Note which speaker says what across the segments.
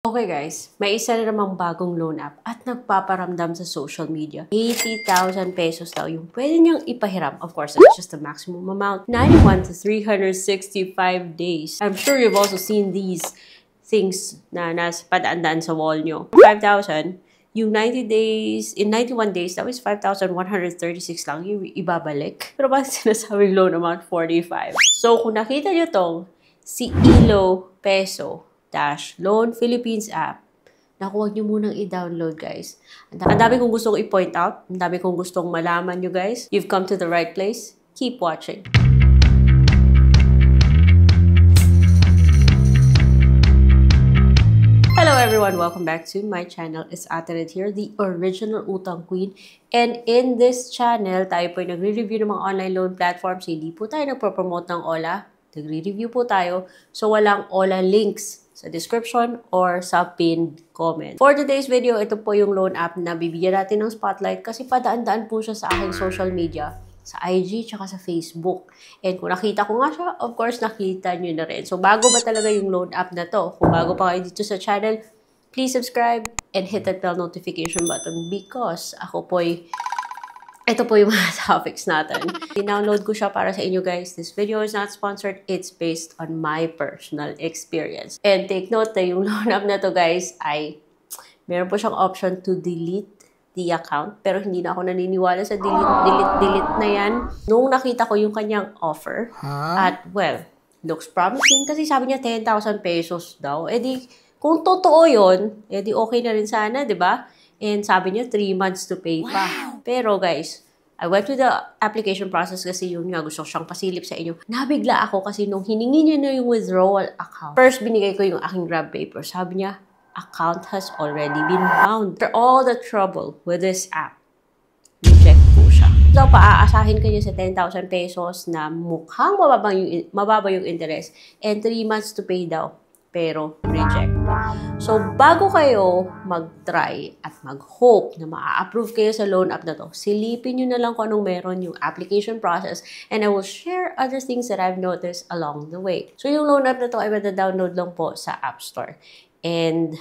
Speaker 1: Okay guys, may isa na namang bagong loan app at nagpaparamdam sa social media. 80,000 pesos daw yung pwede niyang ipahiram. Of course, that's just the maximum amount. 91 to 365 days. I'm sure you've also seen these things na nasa padaan-daan sa wall nyo. 5,000, yung 90 days, in 91 days, that was 5,136 lang yung ibabalik. Pero bakit sinasabing loan amount 45? So kung nakita nyo tong si Elo Peso Loan Philippines app, naku, huwag nyo munang i-download, guys. Ang dami kong gustong i-point out. Ang dami kong gustong malaman nyo, guys. You've come to the right place. Keep watching. Hello everyone! Welcome back to my channel. It's Atenet here, the original Utang Queen. And in this channel, tayo po ay nagre-review ng mga online loan platforms. Hindi po tayo nagpo-promote ng OLA. Nagre-review po tayo. So walang OLA links sa description or sa pinned comment. For today's video, ito po yung loan app na bibigyan natin ng spotlight kasi padaan-daan po siya sa aking social media, sa IG tsaka sa Facebook. And kung nakita ko nga siya, of course, nakita nyo na rin. So bago ba talaga yung loan app na to? Kung bago pa kayo dito sa channel, please subscribe and hit that bell notification button because ito po yung mga topics natin. Download ko siya para sa inyo guys. This video is not sponsored. It's based on my personal experience. And take note na yung loan app na to guys ay meron po siyang option to delete the account. Pero hindi na ako naniniwala sa delete na yan. Nung nakita ko yung kanyang offer at well, looks promising kasi sabi niya 10,000 pesos daw. E di, kung totoo yun, e di okay na rin sana, di ba? And sabi niya, 3 months to pay pa. Wow. Pero guys, I went through the application process kasi yun nga, gusto siyang pasilip sa inyo. Nabigla ako kasi nung hiningi niya na yung withdrawal account, first binigay ko yung aking grab paper. Sabi niya, account has already been bound. After all the trouble with this app, reject po siya. So, paaasahin ka niya sa 10,000 pesos na mukhang mababa yung interest and 3 months to pay daw. Pero reject. So, bago kayo mag-try at mag-hope na ma-approve kayo sa loan app na to, silipin nyo na lang kung anong meron yung application process and I will share other things that I've noticed along the way. So, yung loan app na to ay mada-download lang po sa App Store. And,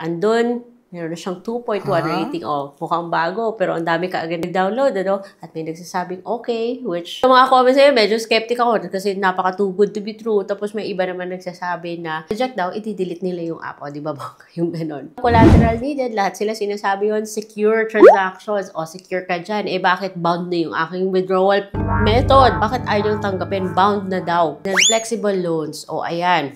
Speaker 1: andun, meron na siyang 2.1 rating. Oh, mukhang bago, pero ang dami kaagad nag-download, ano? At may nagsasabing okay, which sa mga comments sa'yo, medyo skeptic ako kasi napaka too good to be true. Tapos may iba naman nagsasabi na reject daw, iti-delete nila yung app. O, di ba bang yung ganon? Collateral needed, lahat sila sinasabi yun, secure transactions. O, secure ka dyan. Eh, bakit bound na yung aking withdrawal method? Bakit ayaw tanggapin? Bound na daw. Then, flexible loans. O, ayan.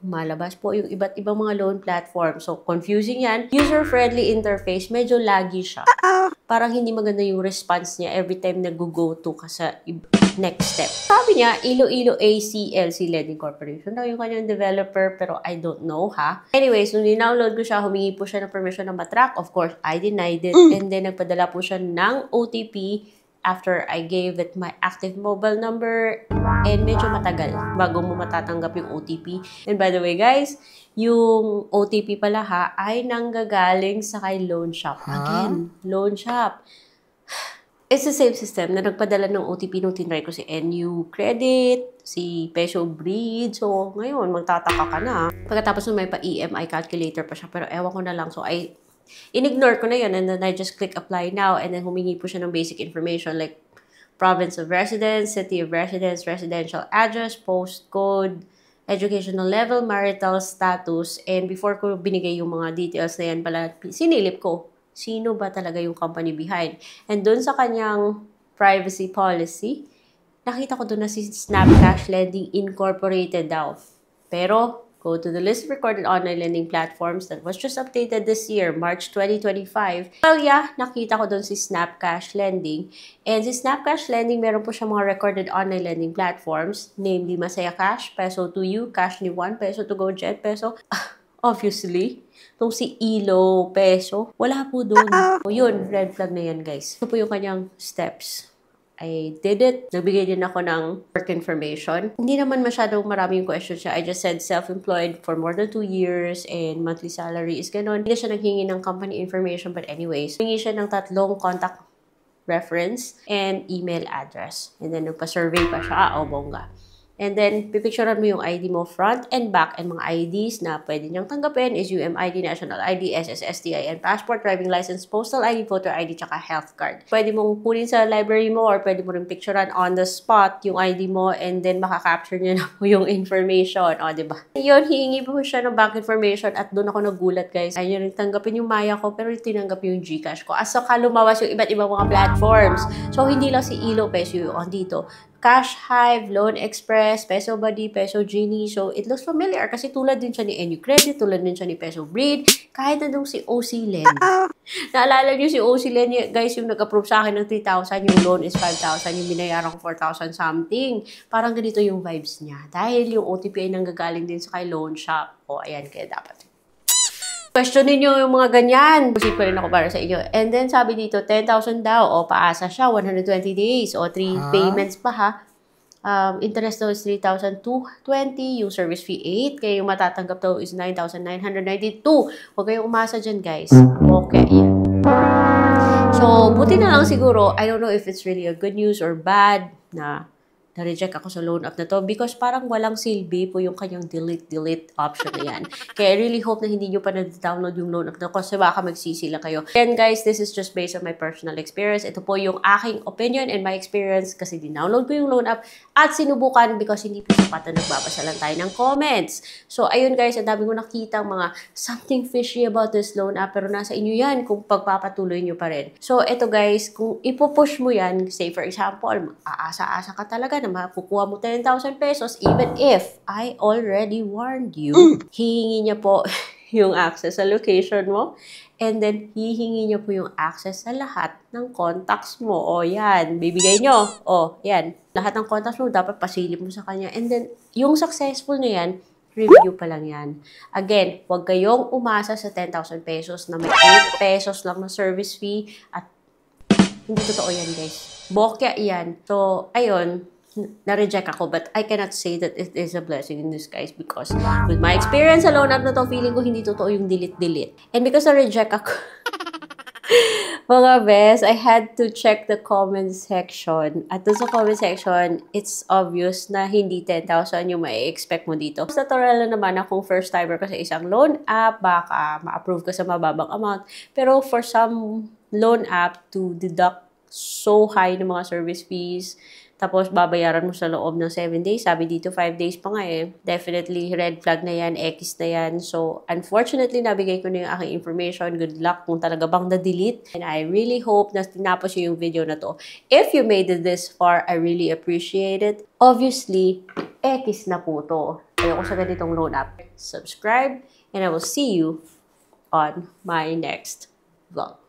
Speaker 1: Malabas po yung iba't ibang mga loan platform. So, confusing yan. User-friendly interface, medyo laggy siya. Parang hindi maganda yung response niya every time nag-go to ka sa next step. Sabi niya, Iloilo ACLC Lending Corporation daw yung kanyang developer, pero I don't know, ha? Anyways, nung dinownload ko siya, humingi po siya ng permission na matrack. Of course, I denied it. And then, nagpadala po siya ng OTP after I gave it my active mobile number and medyo matagal bago mo matatanggap yung OTP. And by the way guys, yung OTP pala ha ay nanggagaling sa kay Loan Shop. Again, Loan Shop. It's the same system na nagpadala ng OTP nung tinry ko si NU Credit, si Peso Breed. So ngayon, magtataka ka na. Pagkatapos may pa-EMI calculator pa siya pero ewan ko na lang. So in-ignore ko na yun and then I just click apply now and then humingi po siya ng basic information like province of residence, city of residence, residential address, postcode, educational level, marital status, and before ko binigay yung mga details na yan pala, sinilip ko sino ba talaga yung company behind. And dun sa kanyang privacy policy, nakita ko dun na si Snapcash Lending Incorporated daw. Pero go to the list of recorded online lending platforms that was just updated this year, March 2025. Well, yeah, nakita ko doon si Snapcash Lending. And si Snapcash Lending, meron po siya mga recorded online lending platforms, namely Masaya Cash, Peso to You, Cash ni Juan, Peso to Go, Jet Peso. Obviously, itong si Elo Peso, wala po doon. O yun, red flag na yan, guys. Ito po yung kanyang steps. I did it. Nagbigay din ako ng work information. Hindi naman masyadong maraming question siya. I just said self-employed for more than 2 years and monthly salary is ganon. Hindi siya naghingi ng company information but anyways, hingi siya ng 3 contact reference and email address. And then nagpa-survey pa siya. O bongga. And then, pipicturean mo yung ID mo front and back, and mga IDs na pwede niyang tanggapin is UMID, National ID, SSSDI, Passport, Driving License, Postal ID, Voter ID, tsaka Health Card. Pwede mong kunin sa library mo or pwede mo rin picturean on the spot yung ID mo, and then makaka-capture niya na po yung information. O, diba? Yun, hihingi po siya ng bank information at doon ako nagulat, guys. Ayun rin tanggapin yung Maya ko, pero tinanggap yung GCash ko. As saka lumawas yung iba't ibang mga platforms. So, hindi lang si Elo Peso yung dito. Cash Hive, Loan Express, Peso Buddy, Peso Genie. So, it looks familiar kasi tulad din siya ni NU Credit, tulad din siya ni Peso Breed, kahit na dong si OC Lend. Naalala niyo si OC Lend, guys, yung nag-approve sa akin ng 3,000, yung loan is 5,000, yung binayaran ko 4,000 something. Parang ganito yung vibes niya. Dahil yung OTP ay nanggagaling din sa kay loan shop. O, ayan, kaya dapat. Questionin nyo yung mga ganyan. Proceed pa rin ako para sa inyo. And then, sabi dito, 10,000 daw. O, paasa siya, 120 days. O, 3 payments pa ha. Interest daw is 3,220. Yung service fee, 8. Kaya yung matatanggap daw is 9,992. Huwag kayong umasa dyan, guys. Okay, yan. So, buti na lang siguro, I don't know if it's really a good news or bad na na-reject ako sa loan app na to because parang walang silbi po yung kanyang delete option na yan. Kaya I really hope na hindi nyo pa na-download yung loan app na to kasi baka magsisi lang kayo. And guys, this is just based on my personal experience. Ito po yung aking opinion and my experience kasi dinownload ko yung loan app at sinubukan because hindi po sapat na nagbabasa lang tayo ng comments. So, ayun guys, ang dami ko nakita mga something fishy about this loan app pero nasa inyo yan kung pagpapatuloy nyo pa rin. So, ito guys, kung ipupush mo yan, say for example, aasa-asa ka talaga na makukuha mo 10,000 pesos even if I already warned you. Hihingi niya po yung access sa location mo and then hihingi niya po yung access sa lahat ng contacts mo. O yan, bibigay nyo. O yan, lahat ng contacts mo dapat pasilip mo sa kanya. And then, yung successful na yan, review pa lang yan. Again, huwag kayong umasa sa 10,000 pesos na may 8 pesos lang na service fee at hindi totoo yan guys. Bokya yan. So, ayun, na-reject ako, but I cannot say that it is a blessing in disguise because with my experience sa loan app na to, feeling ko hindi totoo yung delete. And because na-reject ako, mga best, I had to check the comment section. At dun sa comment section, it's obvious na hindi 10,000 yung mai-expect mo dito. Sa tutorial na naman akong first timer ko sa isang loan app, baka ma-approve ka sa mababang amount. Pero for some loan app to deduct so high ng mga service fees, tapos babayaran mo sa loob ng 7 days. Sabi dito 5 days pa nga eh. Definitely red flag na yan, X na yan. So, unfortunately, nabigay ko na yung aking information. Good luck kung talaga bang na-delete. And I really hope na tinapos yung video na to. If you made it this far, I really appreciate it. Obviously, X na po to. Ayoko sa ganitong loan app. Subscribe, and I will see you on my next vlog.